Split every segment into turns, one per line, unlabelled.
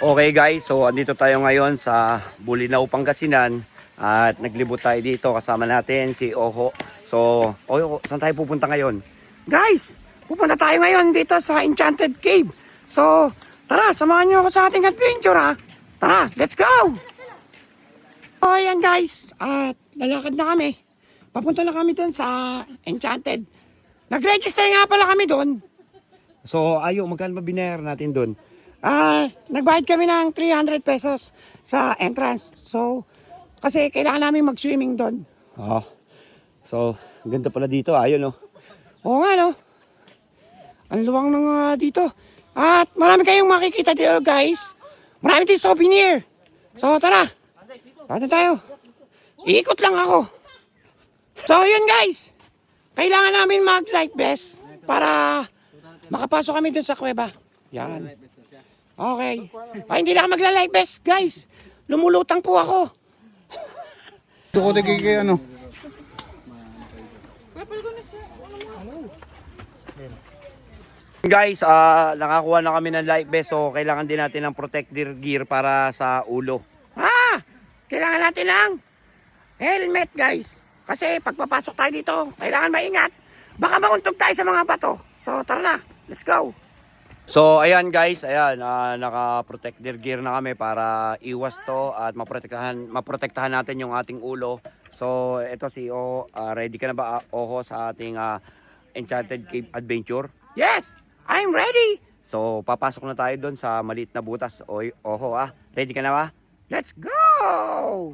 Okay guys, so andito tayo ngayon sa Bulinaw, Pangasinan at naglibot tayo dito kasama natin si Oho. So, Oho, saan tayo pupunta ngayon? Guys, pupunta tayo ngayon dito sa Enchanted Cave. So, tara, samahan niyo ako sa ating adventure ha. Tara, let's go! So, ayan guys, at lalakad na kami. Papunta na kami doon sa Enchanted. Nag-register nga pala kami doon. So, magkano ba binayaran natin doon? Nagbayad kami ng 300 pesos sa entrance. So, kasi kailangan namin mag-swimming doon. So, ganda pala dito. Ayun, oh. Oo nga, no? Ang luwang ng dito. At marami kayong makikita dito, guys. Marami din souvenir. So, tara. Tara tayo. Iikot lang ako. So, yun, guys. Kailangan namin mag-life vest para makapasok kami dun sa kuweba. Yan. Okay. Hindi na ako magla-life vest, guys. Lumulutang po ako.
Ito ko kay ano.
Guys, nakakuha na kami ng life vest. So, kailangan din natin ng protective gear para sa ulo. Kailangan natin ng helmet, guys. Kasi pagpapasok tayo dito, kailangan maingat. Baka mauntog tayo sa mga bato. So, tara na. Let's go. So, ayan guys, naka-protective gear na kami para iwas to at maprotektahan natin yung ating ulo. So, ito si Oho, ready ka na ba Oho sa ating Enchanted Cave Adventure? Yes, I'm ready! So, papasok na tayo doon sa maliit na butas. Oho, ready ka na ba? Let's go!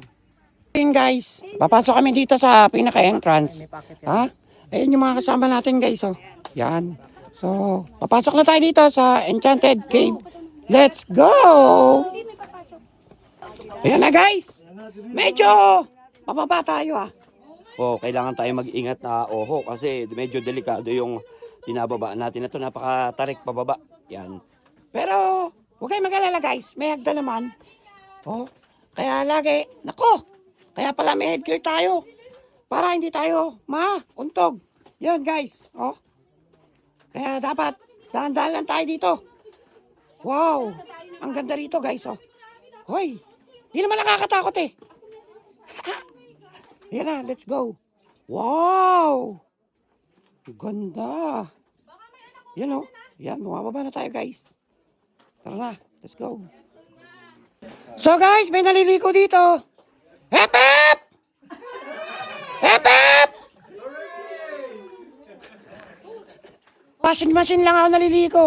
Ayan guys, papasok kami dito sa pinaka-entrance. Ayan yung mga kasama natin guys, oh. Yan. So, papasok na tayo dito sa Enchanted Cave. Let's go! Ayan na guys! Medyo mababa tayo kailangan tayo mag-ingat na Oho kasi medyo delikado yung pinababa natin na ito. Napakatarik pababa. Yan. Pero, huwag kayong mag-alala guys. May hagda naman. Kaya lagi, kaya pala may headgear tayo. Para hindi tayo mauntog. Yan guys. Kaya dapat, dahan-dahan lang tayo dito. Wow! Ang ganda rito guys, Hoy! Di naman nakakatakot Yan na, let's go. Wow! Ganda. Yan Yan, bumababa na tayo guys. Tara na, let's go. So guys, may naliliko dito. Hep hep! Hep hep! Washing machine lang ako naliliko.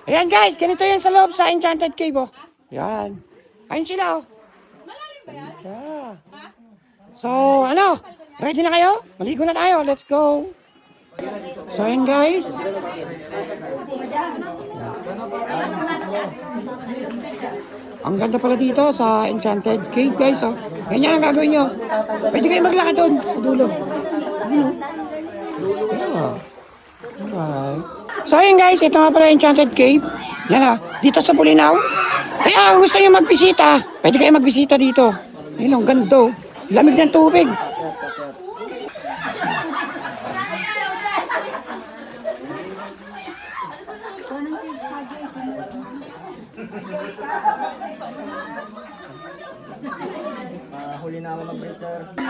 Ayan guys, ganito yan sa loob sa Enchanted Cave, Yan. Ayun sila, Ganda. So, ready na kayo? Maligo na tayo. Let's go. So, ayan guys. Ang ganda pala dito sa Enchanted Cave, guys, Ganyan ang gagawin nyo. Pwede kayo maglakad doon. Sa dulo. Alright. So ayun guys, ito nga pala Enchanted Cave. Yan dito sa Bulinaw. Kaya gusto nyo magbisita, pwede kayo magbisita dito. Ayun ang ganda. Lamig ng tubig.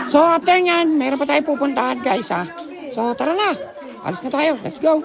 So after nyan, meron pa tayo pupuntahan guys So tara na, alis na tayo, let's go.